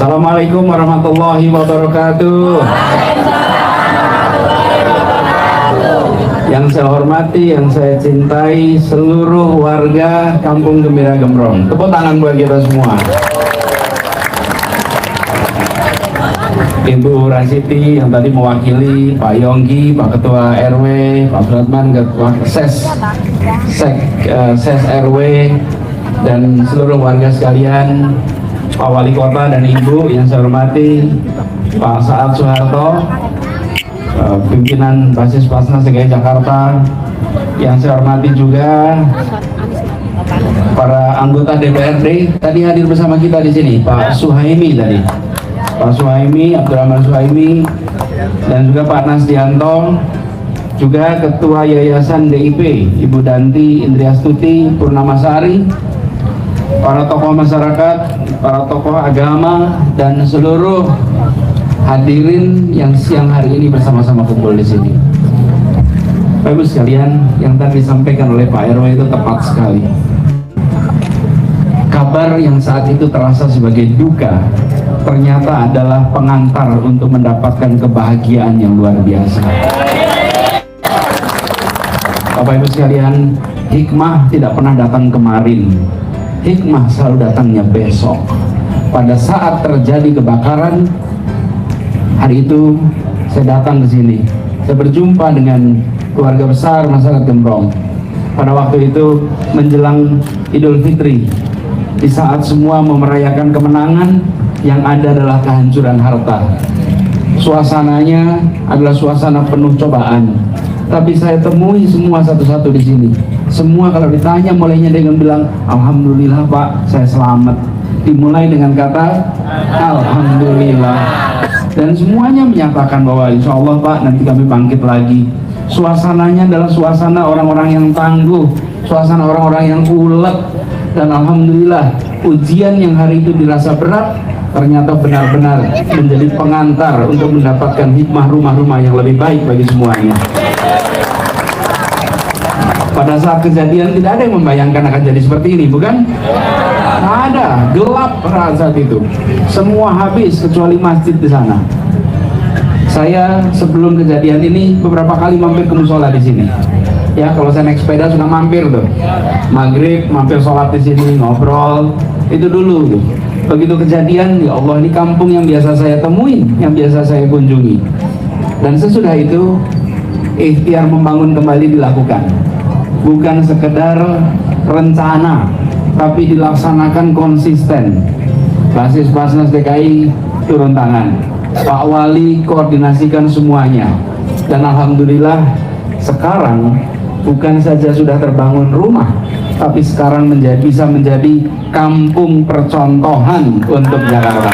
Assalamualaikum warahmatullahi wabarakatuh. Yang saya hormati, yang saya cintai, seluruh warga Kampung Gembira Gembrong. Tepuk tangan buat kita semua. Ibu Rasiti yang tadi mewakili, Pak Yonggi, Pak Ketua RW, Pak Suratman, Ketua Ses RW, dan seluruh warga sekalian, Pak Wali Kota dan Ibu yang saya hormati, Pak Saad Soeharto, pimpinan Basis Basnas DKI Jakarta, yang saya hormati juga para anggota DPRD tadi hadir bersama kita di sini, Pak Suhaimi tadi, Pak Suhaimi, Abdurrahman Suhaimi, dan juga Pak Nasdianto, juga Ketua Yayasan DIP, Ibu Danti Indriastuti Purnamasari, para tokoh masyarakat, para tokoh agama, dan seluruh hadirin yang siang hari ini bersama-sama kumpul di sini. Bapak Ibu sekalian, yang tadi disampaikan oleh Pak RW itu tepat sekali. Kabar yang saat itu terasa sebagai duka ternyata adalah pengantar untuk mendapatkan kebahagiaan yang luar biasa. Bapak Ibu sekalian, hikmah tidak pernah datang kemarin. Hikmah selalu datangnya besok. Pada saat terjadi kebakaran, hari itu saya datang ke sini. Saya berjumpa dengan keluarga besar masyarakat Gembrong. Pada waktu itu menjelang Idul Fitri, di saat semua merayakan kemenangan, yang ada adalah kehancuran harta. Suasananya adalah suasana penuh cobaan. Tapi saya temui semua satu-satu di sini. Semua kalau ditanya mulainya dengan bilang, Alhamdulillah Pak, saya selamat. Dimulai dengan kata Alhamdulillah. Dan semuanya menyatakan bahwa insya Allah Pak, nanti kami bangkit lagi. Suasananya adalah suasana orang-orang yang tangguh, suasana orang-orang yang ulet. Dan Alhamdulillah, ujian yang hari itu dirasa berat ternyata benar-benar menjadi pengantar untuk mendapatkan hikmah rumah-rumah yang lebih baik bagi semuanya. Pada saat kejadian tidak ada yang membayangkan akan jadi seperti ini, bukan? Tidak ada, gelap saat itu. Semua habis kecuali masjid di sana. Saya sebelum kejadian ini beberapa kali mampir ke musola di sini. Ya, kalau saya naik sepeda sudah mampir tuh. Maghrib mampir sholat di sini, ngobrol. Itu dulu tuh. Begitu kejadian, ya Allah, ini kampung yang biasa saya temuin, yang biasa saya kunjungi. Dan sesudah itu ikhtiar membangun kembali dilakukan. Bukan sekedar rencana, tapi dilaksanakan konsisten. Basis Basnas DKI turun tangan, Pak Wali koordinasikan semuanya. Dan Alhamdulillah sekarang bukan saja sudah terbangun rumah, tapi sekarang bisa menjadi kampung percontohan untuk Jakarta.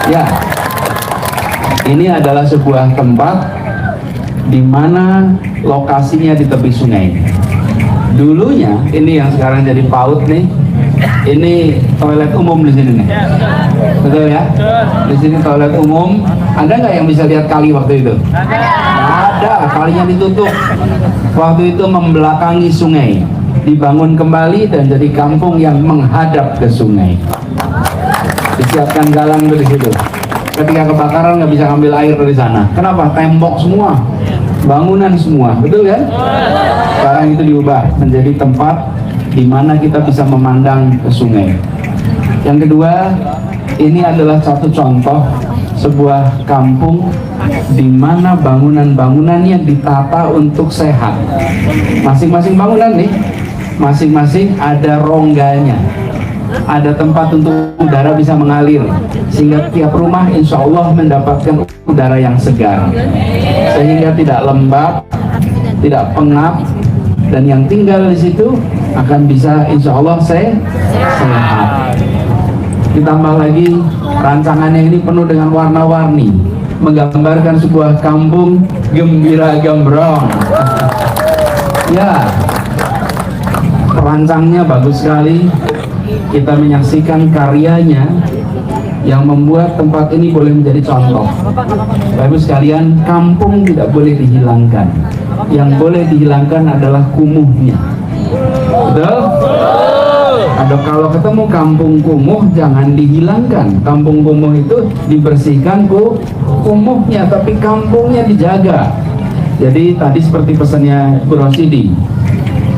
Ya, ini adalah sebuah tempat di mana lokasinya di tepi sungai. Dulunya, ini yang sekarang jadi PAUD nih, ini toilet umum di sini nih. Betul ya? Di sini toilet umum. Ada nggak yang bisa lihat kali waktu itu? Ada, kalinya ditutup. Waktu itu membelakangi sungai. Dibangun kembali dan jadi kampung yang menghadap ke sungai. Disiapkan galang di situ. Ketika kebakaran nggak bisa ngambil air dari sana. Kenapa? Tembok semua, bangunan semua, betul kan? Sekarang itu diubah menjadi tempat di mana kita bisa memandang ke sungai. Yang kedua, ini adalah satu contoh sebuah kampung di mana bangunan-bangunannya ditata untuk sehat. Masing-masing bangunan nih, masing-masing ada rongganya, ada tempat untuk udara bisa mengalir, sehingga tiap rumah insya Allah mendapatkan udara yang segar, sehingga tidak lembab, tidak pengap, dan yang tinggal di situ akan bisa insya Allah sehat. Ditambah lagi rancangannya ini penuh dengan warna-warni, menggambarkan sebuah kampung gembira gembrong. Ya, perancangnya bagus sekali. Kita menyaksikan karyanya yang membuat tempat ini boleh menjadi contoh. Bapak Ibu sekalian, kampung tidak boleh dihilangkan. Yang boleh dihilangkan adalah kumuhnya. Betul? Kalau ketemu kampung kumuh jangan dihilangkan. Kampung kumuh itu dibersihkan kumuhnya, tapi kampungnya dijaga. Jadi tadi seperti pesannya Bu Rosidi,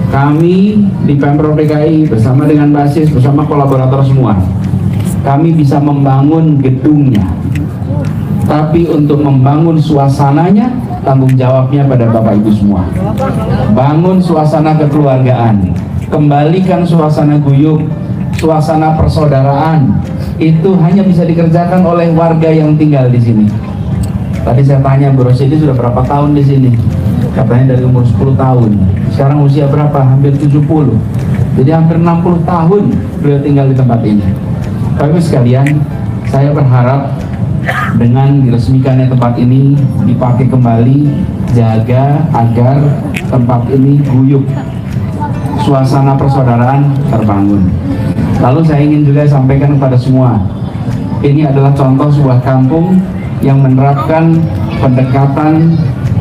kami di Pemprov DKI bersama dengan BASIS, bersama kolaborator semua, kami bisa membangun gedungnya, tapi untuk membangun suasananya tanggung jawabnya pada Bapak Ibu semua. Bangun suasana kekeluargaan, kembalikan suasana guyup, suasana persaudaraan, itu hanya bisa dikerjakan oleh warga yang tinggal di sini. Tadi saya tanya Bu Rosidi sudah berapa tahun di sini? Katanya dari umur 10 tahun. Sekarang usia berapa? Hampir 70. Jadi hampir 60 tahun beliau tinggal di tempat ini. Bapak sekalian, saya berharap dengan diresmikannya tempat ini dipakai kembali, jaga agar tempat ini guyup, suasana persaudaraan terbangun. Lalu saya ingin juga sampaikan kepada semua, ini adalah contoh sebuah kampung yang menerapkan pendekatan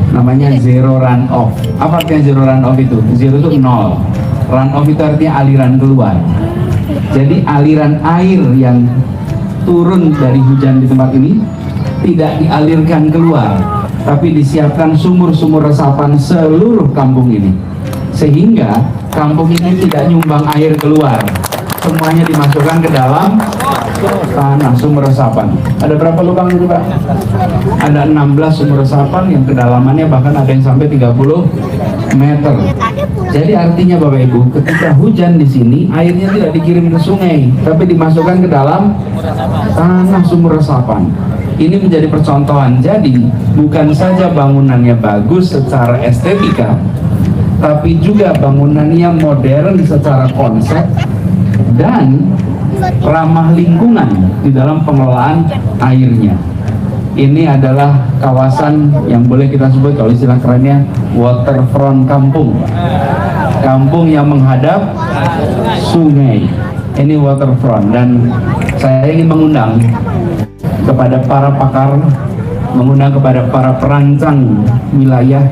namanya zero run off. Apa artinya zero run off itu? Zero itu nol, run off itu artinya aliran keluar. Jadi aliran air yang turun dari hujan di tempat ini tidak dialirkan keluar, tapi disiapkan sumur-sumur resapan seluruh kampung ini, sehingga kampung ini tidak nyumbang air keluar, semuanya dimasukkan ke dalam tanah sumur resapan. Ada berapa lubang itu Pak? Ada 16 sumur resapan yang kedalamannya bahkan ada yang sampai 30 meter. Jadi artinya Bapak Ibu, ketika hujan di sini airnya tidak dikirim ke sungai, tapi dimasukkan ke dalam tanah sumur resapan. Ini menjadi percontohan. Jadi bukan saja bangunannya bagus secara estetika, tapi juga bangunannya modern secara konsep dan ramah lingkungan di dalam pengelolaan airnya. Ini adalah kawasan yang boleh kita sebut kalau istilah kerennya waterfront kampung. Kampung yang menghadap sungai. Ini waterfront, dan saya ingin mengundang kepada para pakar, mengundang kepada para perancang wilayah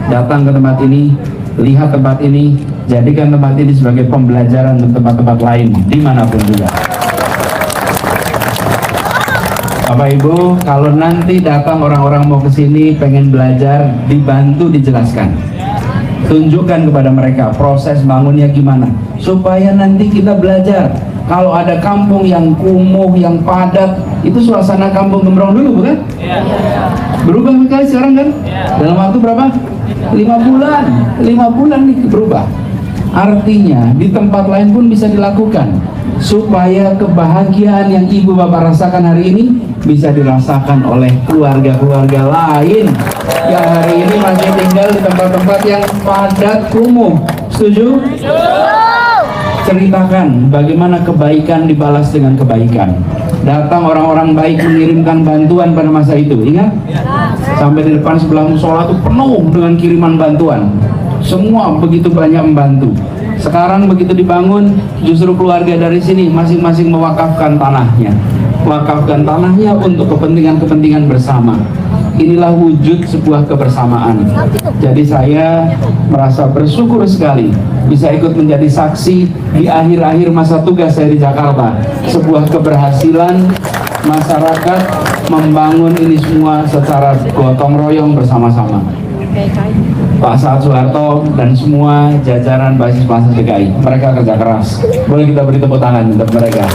datang ke tempat ini, lihat tempat ini, jadikan tempat ini sebagai pembelajaran untuk tempat-tempat lain dimanapun juga. Bapak Ibu, kalau nanti datang orang-orang mau ke sini pengen belajar, dibantu dijelaskan, tunjukkan kepada mereka proses bangunnya gimana, supaya nanti kita belajar. Kalau ada kampung yang kumuh, yang padat, itu suasana kampung gembrong dulu, bukan? Berubah sekali sekarang kan? Dalam waktu berapa? 5 bulan. 5 bulan nih berubah. Artinya di tempat lain pun bisa dilakukan, supaya kebahagiaan yang ibu bapak rasakan hari ini bisa dirasakan oleh keluarga-keluarga lain yang hari ini masih tinggal di tempat-tempat yang padat kumuh. Setuju? Ceritakan bagaimana kebaikan dibalas dengan kebaikan. Datang orang-orang baik mengirimkan bantuan pada masa itu, ingat? Sampai di depan sebelah musola itu penuh dengan kiriman bantuan. Semua begitu banyak membantu. Sekarang begitu dibangun, justru keluarga dari sini masing-masing mewakafkan tanahnya. Wakafkan tanahnya untuk kepentingan-kepentingan bersama. Inilah wujud sebuah kebersamaan. Jadi saya merasa bersyukur sekali bisa ikut menjadi saksi di akhir-akhir masa tugas saya di Jakarta. Sebuah keberhasilan masyarakat membangun ini semua secara gotong royong bersama-sama. Pak Saad Soeharto dan semua jajaran BASIS DKI, mereka kerja keras. Boleh kita beri tepuk tangan untuk mereka.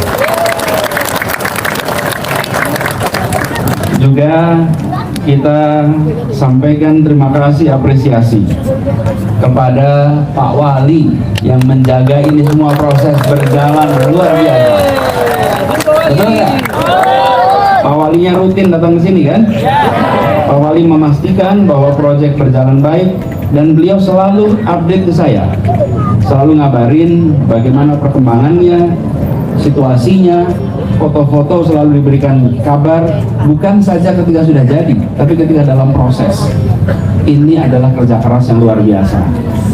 Juga kita sampaikan terima kasih, apresiasi kepada Pak Wali yang menjaga ini semua proses berjalan luar biasa. Betul nggak? Pak Walinya rutin datang ke sini kan? Pak Wali memastikan bahwa proyek berjalan baik dan beliau selalu update ke saya, selalu ngabarin bagaimana perkembangannya, situasinya, foto-foto selalu diberikan kabar, bukan saja ketika sudah jadi, tapi ketika dalam proses. Ini adalah kerja keras yang luar biasa.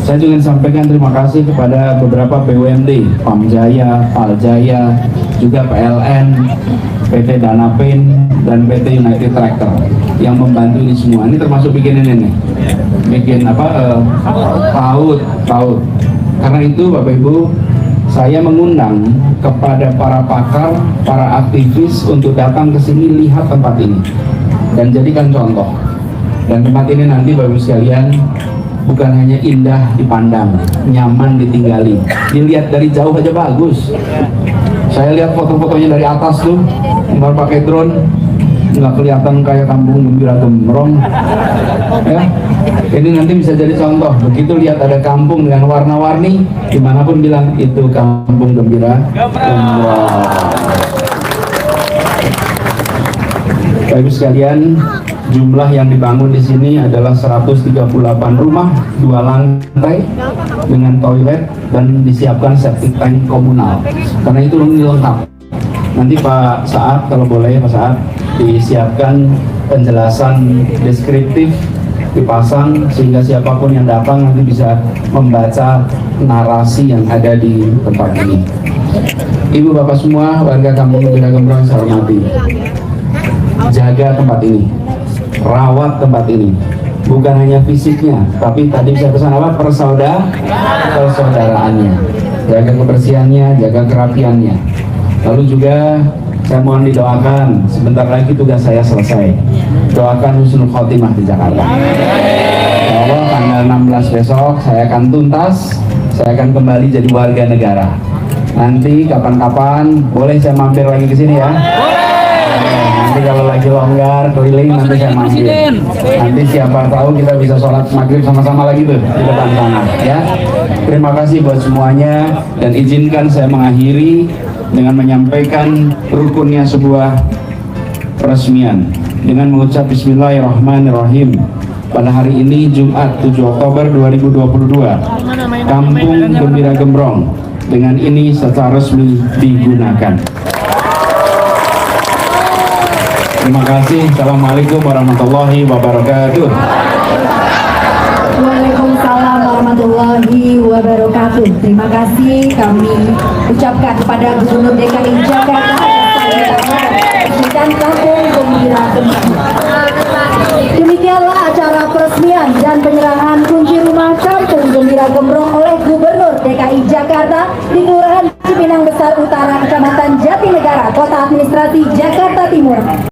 Saya juga sampaikan terima kasih kepada beberapa BUMD, Pamjaya, Paljaya, juga PLN, PT Danapin, dan PT United Tractor yang membantu ini semua. Ini termasuk bikin ini nih, bikin apa? Paut. Karena itu Bapak Ibu, saya mengundang kepada para pakar, para aktivis untuk datang ke sini lihat tempat ini dan jadikan contoh. Dan tempat ini nanti Bapak sekalian bukan hanya indah dipandang, nyaman ditinggali, dilihat dari jauh aja bagus. Saya lihat foto-fotonya dari atas tuh, baru pakai drone, nggak kelihatan kayak Kampung Gembira Gembrong. Ya, ini nanti bisa jadi contoh. Begitu lihat ada kampung dengan warna-warni, dimanapun bilang itu Kampung Gembira Gembrong. Bapak Ibu sekalian, jumlah yang dibangun di sini adalah 138 rumah, 2 lantai dengan toilet dan disiapkan septic tank komunal. Karena itu lengkap. Nanti Pak Saad, kalau boleh Pak Saad, disiapkan penjelasan deskriptif dipasang sehingga siapapun yang datang nanti bisa membaca narasi yang ada di tempat ini. Ibu Bapak semua, warga Kampung Gembira Gembrong saya hormati. Jaga tempat ini, rawat tempat ini, bukan hanya fisiknya, tapi tadi saya pesan apa? Persaudaraannya, jaga kebersihannya, jaga kerapiannya. Lalu juga saya mohon didoakan, sebentar lagi tugas saya selesai. Doakan husnul khotimah di Jakarta. Kalau tanggal 16 besok saya akan tuntas, saya akan kembali jadi warga negara. Nanti kapan-kapan boleh saya mampir lagi ke sini ya. Nanti kalau lagi longgar keliling nanti saya mampir. Nanti siapa tahu kita bisa sholat maghrib sama-sama lagi tuh di depan sana ya. Terima kasih buat semuanya dan izinkan saya mengakhiri dengan menyampaikan rukunnya sebuah peresmian dengan mengucap Bismillahirrahmanirrahim. Pada hari ini Jumat 7 Oktober 2022, Kampung Gembira Gembrong dengan ini secara resmi digunakan. Terima kasih. Assalamualaikum warahmatullahi wabarakatuh. Waalaikumsalam warahmatullahi wabarakatuh. Terima kasih kami ucapkan kepada Gubernur DKI Jakarta dan Kampung Gembira Gembrong. Demikianlah acara peresmian dan penyerahan kunci rumah Kampung Gembira Gembrong oleh Gubernur DKI Jakarta di Kelurahan Cipinang Besar Utara, Kecamatan Jatinegara, Kota Administrasi Jakarta Timur.